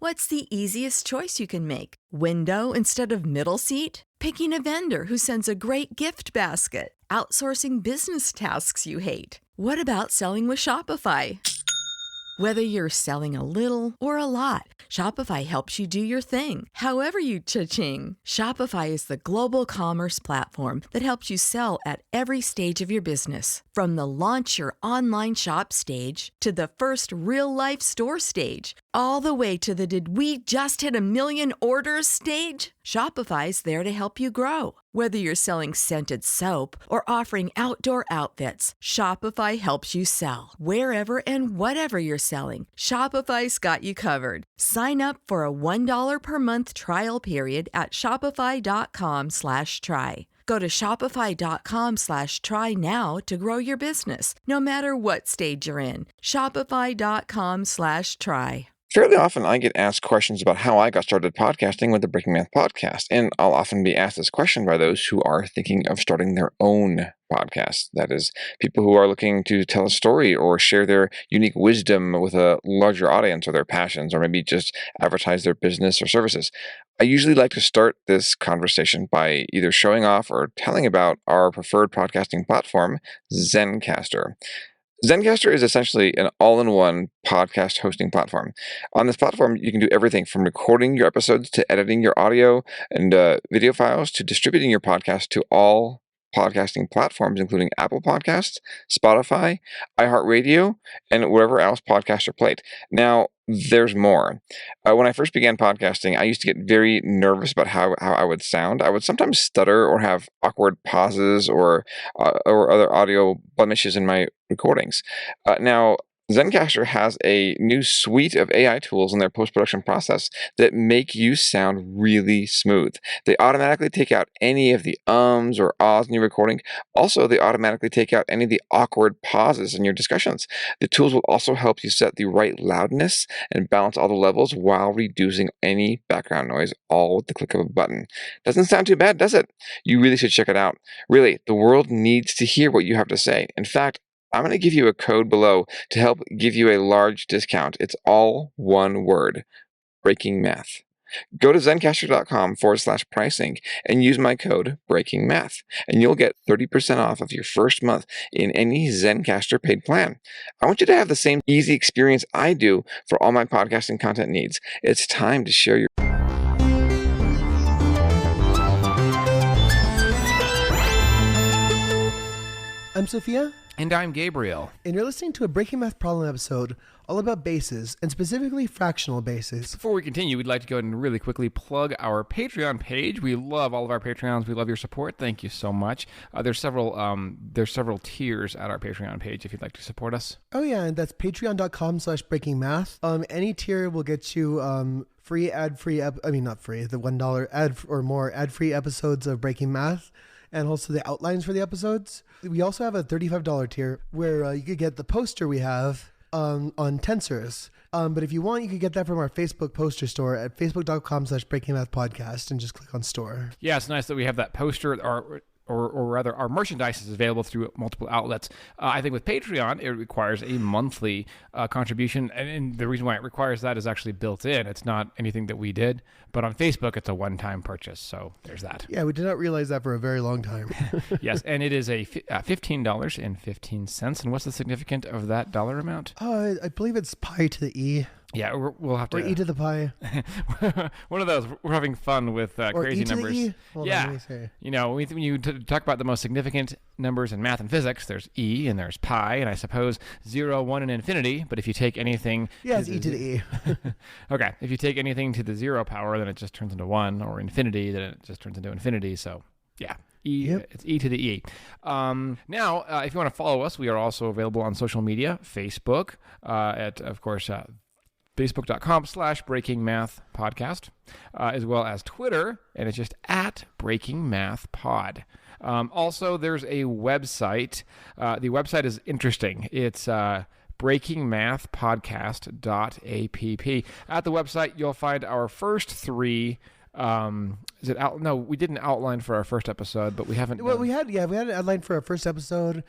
What's the easiest choice you can make? Window instead of middle seat? Picking a vendor who sends a great gift basket? Outsourcing business tasks you hate? What about selling with Shopify? Whether you're selling a little or a lot, Shopify helps you do your thing, however you cha-ching. Shopify is the global commerce platform that helps you sell at every stage of your business. From the launch your online shop stage to the first real-life store stage, all the way to the did we just hit a million orders stage. Shopify's there to help you grow. Whether you're selling scented soap or offering outdoor outfits, Shopify helps you sell. Wherever and whatever you're selling, Shopify's got you covered. Sign up for a $1 per month trial period at shopify.com/try. Go to shopify.com/try now to grow your business, no matter what stage you're in. Shopify.com/try. Fairly often, I get asked questions about how I got started podcasting with the Breaking Math podcast, and I'll often be asked this question by those who are thinking of starting their own podcast. That is, people who are looking to tell a story or share their unique wisdom with a larger audience or their passions, or maybe just advertise their business or services. I usually like to start this conversation by either showing off or telling about our preferred podcasting platform, Zencastr. Zencastr is essentially an all-in-one podcast hosting platform. On this platform, you can do everything from recording your episodes to editing your audio and video files to distributing your podcast to all podcasting platforms, including Apple Podcasts, Spotify, iHeartRadio, and wherever else podcasts are played. Now, there's more. When I first began podcasting, I used to get very nervous about how I would sound. I would sometimes stutter or have awkward pauses or other audio blemishes in my recordings. Now, Zencastr has a new suite of AI tools in their post-production process that make you sound really smooth. They automatically take out any of the ums or ahs in your recording. Also, they automatically take out any of the awkward pauses in your discussions. The tools will also help you set the right loudness and balance all the levels while reducing any background noise, all with the click of a button. Doesn't sound too bad, does it? You really should check it out. Really, the world needs to hear what you have to say. In fact, I'm going to give you a code below to help give you a large discount. It's all one word, Breaking Math. Go to zencastr.com/pricing and use my code Breaking Math, and you'll get 30% off of your first month in any Zencastr paid plan. I want you to have the same easy experience I do for all my podcasting content needs. It's time to share your... I'm Sofia. And I'm Gabriel. And you're listening to a Breaking Math Problem episode all about bases, and specifically fractional bases. Before we continue, we'd like to go ahead and really quickly plug our Patreon page. We love all of our Patreons. We love your support. Thank you so much. There's several tiers at our Patreon page if you'd like to support us. Oh yeah, and that's patreon.com/breakingmath. Any tier will get you free ad-free, the $1 ad or more ad-free episodes of Breaking Math, and also the outlines for the episodes. We also have a $35 tier where you could get the poster we have on tensors. But if you want, you could get that from our Facebook poster store at facebook.com/breakingmathpodcast and just click on store. Yeah, it's nice that we have that poster, or rather our merchandise is available through multiple outlets. I think with Patreon, it requires a monthly contribution. And the reason why it requires that is actually built in. It's not anything that we did. But on Facebook, it's a one-time purchase. So there's that. Yeah, we did not realize that for a very long time. Yes, and it is a $15.15. And what's the significance of that dollar amount? I believe it's pi to the E. Yeah, we'll have to... Or e to the pi. One of those. We're having fun with crazy numbers. E? Yeah. You know, when you talk about the most significant numbers in math and physics, there's E and there's pi, and I suppose 0, 1, and infinity. But if you take anything... Yeah, it's e to the E. Okay. If you take anything to the 0 power, then it just turns into 1, or infinity, then it just turns into infinity. So, yeah. It's e to the E. Now, if you want to follow us, we are also available on social media, Facebook, at, of course... Facebook.com/BreakingMathPodcast, as well as Twitter, and it's just at BreakingMathPod. Also, there's a website. The website is interesting. It's breakingmathpodcast.app. At the website, you'll find our first 3. No, we did an outline for our first episode, but we haven't. Well, we had an outline for our first episode.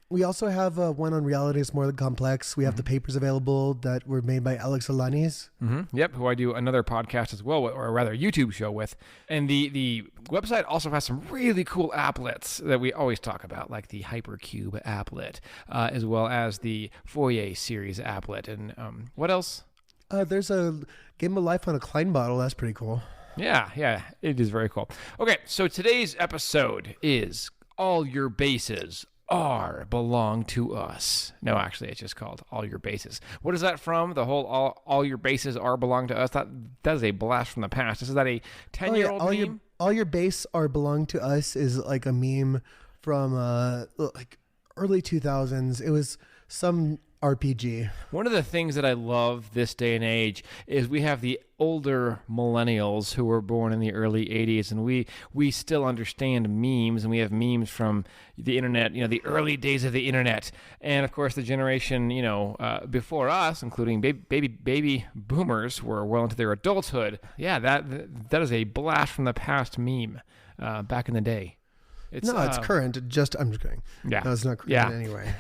We also have one on Reality is More Than Complex. We have the papers available that were made by Alex Alanis. Yep, who I do another podcast as well, or rather a YouTube show with. And the website also has some really cool applets that we always talk about, like the Hypercube applet, as well as the Fourier series applet. And what else? There's a Game of Life on a Klein bottle. That's pretty cool. Yeah, it is very cool. Okay, so today's episode is All Your Bases belong to us. No, actually, it's just called All Your Bases. What is that from? The whole all your bases belong to us? That is a blast from the past. Is that a 10-year-old meme? All your base belong to us is like a meme from like early 2000s. It was some RPG. One of the things that I love this day and age is we have the older millennials who were born in the early 80s, and we still understand memes, and we have memes from the internet, the early days of the internet. And of course, the generation, before us, including baby boomers, were well into their adulthood. Yeah, that is a blast from the past meme back in the day. It's current. I'm just kidding. Yeah. No, it's not current anyway.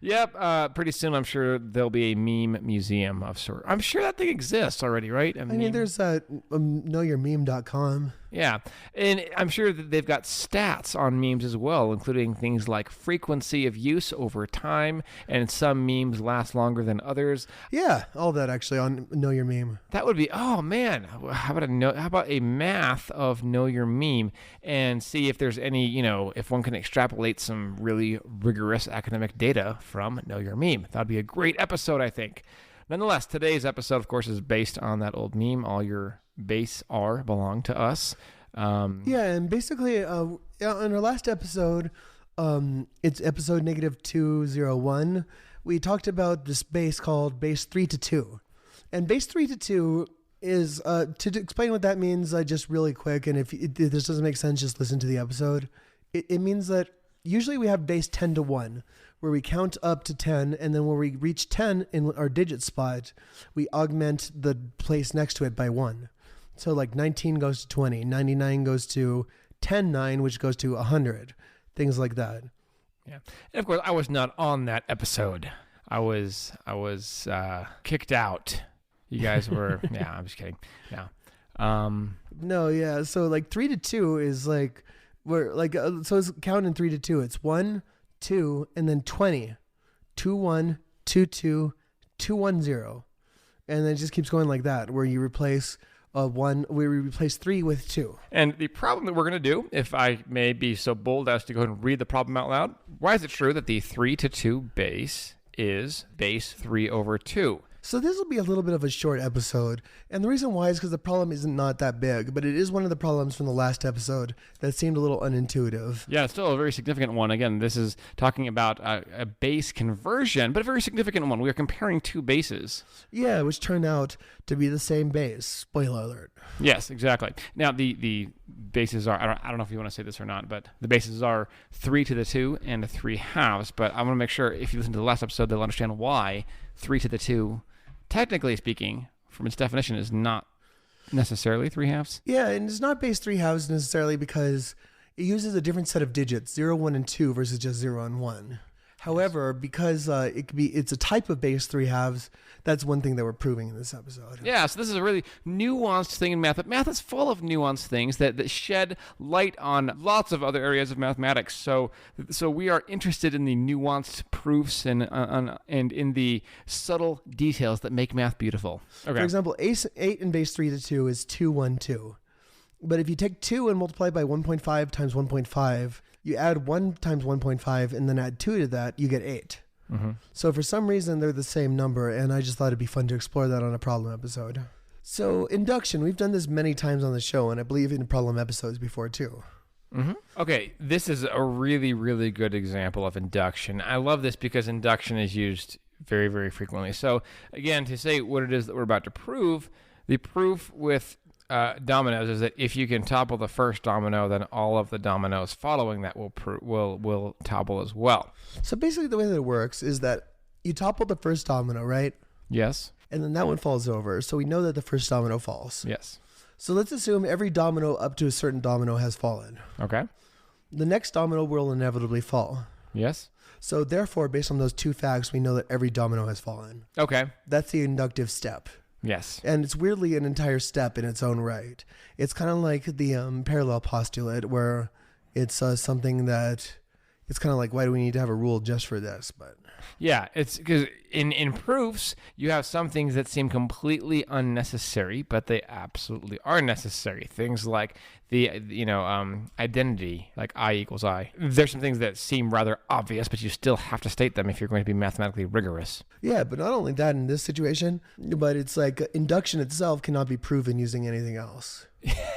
Yep. Pretty soon, I'm sure there'll be a meme museum of sort. I'm sure that thing exists already, right? I mean, there's knowyourmeme.com. Yeah. And I'm sure that they've got stats on memes as well, including things like frequency of use over time, and some memes last longer than others. Yeah, all that actually on Know Your Meme. That would be, oh man, how about a math of Know Your Meme and see if there's any, if one can extrapolate some really rigorous academic data from Know Your Meme. That'd be a great episode, I think. Nonetheless, today's episode, of course, is based on that old meme, All Your Base belong to us. Yeah, and basically, in our last episode, it's episode -201, we talked about this base called base 3 to 2. And base 3 to 2 is, to explain what that means, just really quick, and if this doesn't make sense, just listen to the episode. It means that usually we have base 10 to 1, where we count up to 10, and then when we reach 10 in our digit spot, we augment the place next to it by 1. So like 19 goes to 20, 99 goes to 10-9, which goes to 100, things like that. Yeah, and of course I was not on that episode. I was kicked out. You guys were. Yeah, I'm just kidding. No. No, yeah. So like 3 to 2 is like we're like so it's counting 3 to 2. It's 1, 2, and then 20, 2 1, 2 2, 2 1 0, and then it just keeps going like that, where you replace. We replace 3 with 2. And the problem that we're going to do, if I may be so bold as to go ahead and read the problem out loud, why is it true that the 3 to 2 base is base 3 over 2? So this will be a little bit of a short episode, and the reason why is because the problem isn't not that big, but it is one of the problems from the last episode that seemed a little unintuitive. Yeah, it's still a very significant one. Again, this is talking about a base conversion, but a very significant one. We are comparing two bases. Yeah, which turned out to be the same base. Spoiler alert. Yes, exactly. Now, the bases are, I don't know if you want to say this or not, but the bases are 3 to the 2 and 3 halves, but I want to make sure if you listen to the last episode, they'll understand why 3 to the 2, technically speaking, from its definition, is not necessarily 3 halves. Yeah, and it's not base 3 halves necessarily because it uses a different set of digits, 0, 1, and 2 versus just 0 and 1. However, because it's a type of base 3 halves, that's one thing that we're proving in this episode. Yeah, so this is a really nuanced thing in math. But math is full of nuanced things that shed light on lots of other areas of mathematics. So we are interested in the nuanced proofs and in the subtle details that make math beautiful. Okay. For example, 8 in base 3 to 2 is 2, 1, 2. But if you take 2 and multiply by 1.5 times 1.5, you add 1 times 1.5 and then add 2 to that, you get 8. Mm-hmm. So for some reason, they're the same number, and I just thought it'd be fun to explore that on a problem episode. So induction, we've done this many times on the show, and I believe in problem episodes before too. Mm-hmm. Okay, this is a really, really good example of induction. I love this because induction is used very, very frequently. So again, to say what it is that we're about to prove, the proof with dominoes is that if you can topple the first domino, then all of the dominoes following that will topple as well. So basically the way that it works is that you topple the first domino, right? Yes. And then that one falls over. So we know that the first domino falls. Yes. So let's assume every domino up to a certain domino has fallen. Okay. The next domino will inevitably fall. Yes. So therefore, based on those two facts, we know that every domino has fallen. Okay. That's the inductive step. Yes. And it's weirdly an entire step in its own right. It's kind of like the parallel postulate, where it's something that it's kind of like, why do we need to have a rule just for this? But yeah, it's because in proofs, you have some things that seem completely unnecessary, but they absolutely are necessary. Things like the identity, like I equals I. There's some things that seem rather obvious, but you still have to state them if you're going to be mathematically rigorous. yeah, but not only that in this situation, but it's like induction itself cannot be proven using anything else.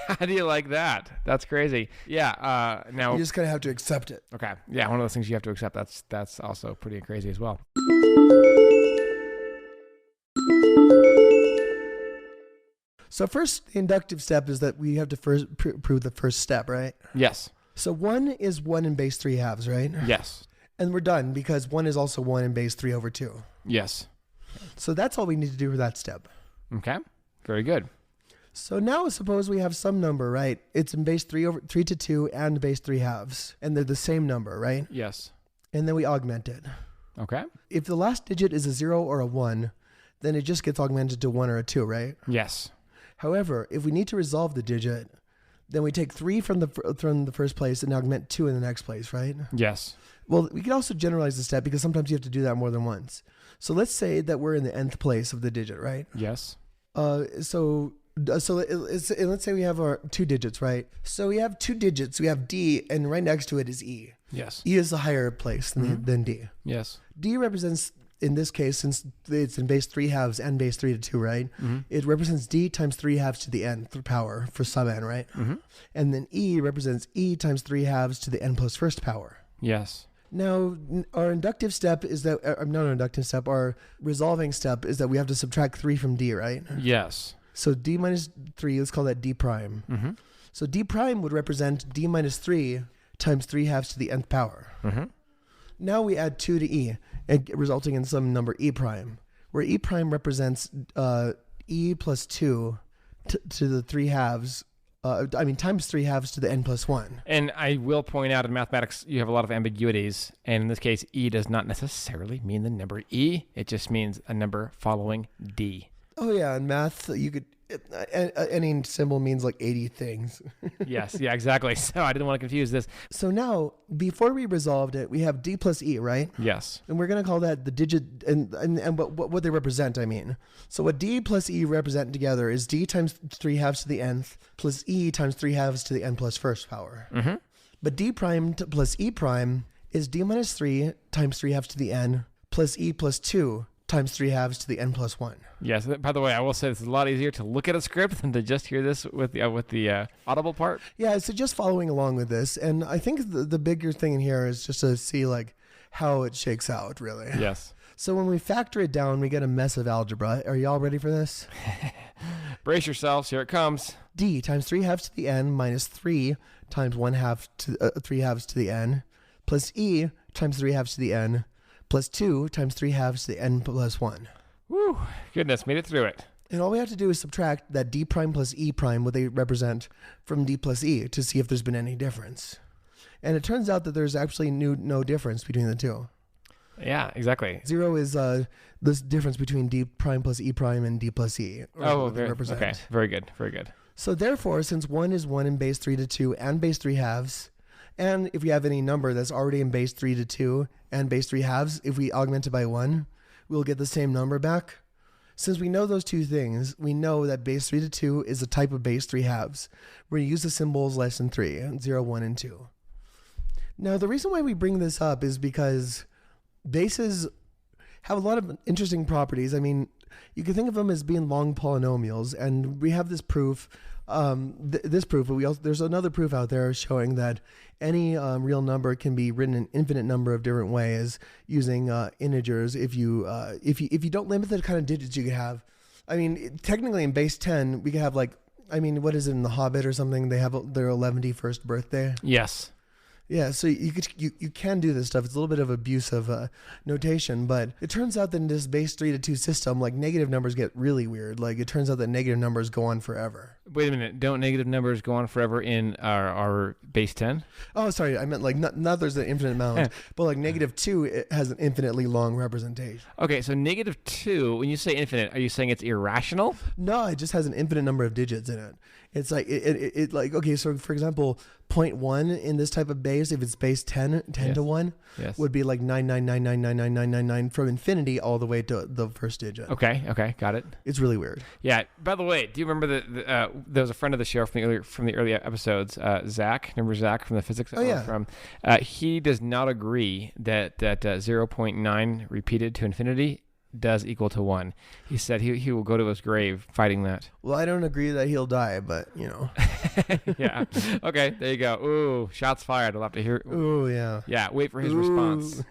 How do you like that? That's crazy. Yeah. Now You just kind of have to accept it. okay. Yeah, one of those things you have to accept. That's also pretty crazy as well. So first, the inductive step is that we have to first prove the first step, right? Yes. So 1 is 1 in base 3 halves, right? Yes. And we're done because 1 is also 1 in base 3 over 2. Yes. So that's all we need to do for that step. Okay. Very good. So now suppose we have some number, right? It's in base 3 to 2 and base 3 halves. And they're the same number, right? Yes. And then we augment it. Okay. If the last digit is a 0 or a 1, then it just gets augmented to 1 or a 2, right? Yes. However, if we need to resolve the digit, then we take 3 from the first place and augment 2 in the next place, right? Yes. Well, we can also generalize the step because sometimes you have to do that more than once. So let's say that we're in the nth place of the digit, right? Yes. So let's say we have our 2 digits, right? So we have 2 digits. We have D, and right next to it is E. Yes. E is the higher place than D. Yes. D represents, in this case, since it's in base 3 halves and base 3 to 2, right? Mm-hmm. It represents D times 3 halves to the nth power for sub n, right? Mm-hmm. And then E represents E times 3 halves to the n plus first power. Yes. Now, our inductive step is that, not our inductive step, our resolving step is that we have to subtract 3 from D, right? Yes. So D minus 3, let's call that D prime. Mm-hmm. So D prime would represent D minus 3 times 3 halves to the nth power. Mm-hmm. Now we add 2 to E, resulting in some number E prime, where E prime represents E plus 2 to the 3 halves, times 3 halves to the n plus 1. And I will point out in mathematics, you have a lot of ambiguities. And in this case, E does not necessarily mean the number E. It just means a number following D. Oh yeah, in math, you could any symbol means like 80 things. Yes, yeah, exactly. So I didn't want to confuse this. So now, before we resolved it, we have D plus E, right? Yes. And we're going to call that the digit and what they represent, I mean. So what D plus E represent together is D times 3 halves to the nth plus E times 3 halves to the n plus first power. Mm-hmm. But D prime plus E prime is D minus 3 times 3 halves to the n plus E plus 2 times 3 halves to the n plus 1. Yes. By the way, I will say it's a lot easier to look at a script than to just hear this with the audible part. Yeah, so just following along with this. And I think the bigger thing in here is just to see like how it shakes out, really. Yes. So when we factor it down, we get a mess of algebra. Are y'all ready for this? Brace yourselves. Here it comes. D times 3 halves to the n minus 3 times 1 half to 3 halves to the n plus E times 3 halves to the n plus 2 times 3 halves to the n plus 1. Woo! Goodness, made it through it. And all we have to do is subtract that D prime plus E prime, what they represent, from D plus E to see if there's been any difference. And it turns out that there's actually no difference between the two. Yeah, exactly. 0 is this difference between D prime plus E prime and D plus E. Oh, okay. Very good. Very good. So therefore, since 1 is 1 in base 3 to 2 and base 3 halves, and if we have any number that's already in base 3 to 2 and base 3 halves, if we augment it by 1, we'll get the same number back. Since we know those two things, we know that base 3 to 2 is a type of base 3 halves, where you use the symbols less than 3, 0, 1, and 2. Now, the reason why we bring this up is because bases have a lot of interesting properties. I mean, you can think of them as being long polynomials, and we have this proof. This proof, but there's another proof out there showing that any real number can be written an infinite number of different ways using integers. If you don't limit the kind of digits you could have, I mean, technically in base 10 we could have what is it in The Hobbit or something? They have their 111st birthday. Yes. Yeah, so you can do this stuff. It's a little bit of abuse of notation, but it turns out that in this base 3 to 2 system, like negative numbers get really weird. Like it turns out that negative numbers go on forever. Wait a minute. Don't negative numbers go on forever in our base 10? Oh, sorry. I meant like not there's an infinite amount, but like negative 2, it has an infinitely long representation. Okay, so negative 2, when you say infinite, are you saying it's irrational? No, it just has an infinite number of digits in it. It's like it like, okay, so for example, 0.1 in this type of base, if it's base 10 Yes. to 1, Yes. would be like 999999999 from infinity all the way to the first digit. Okay, got it. It's really weird. Yeah. By the way, do you remember there was a friend of the show from the early episodes, Zach? Remember Zach from the physics? Oh, yeah. From he does not agree that 0.9 repeated to infinity does equal to 1. He said he will go to his grave fighting that. Well, I don't agree that he'll die, but you know. Yeah. Okay. There you go. Ooh, shots fired. I'll have to hear. Ooh, yeah. Yeah. Wait for his Ooh. response.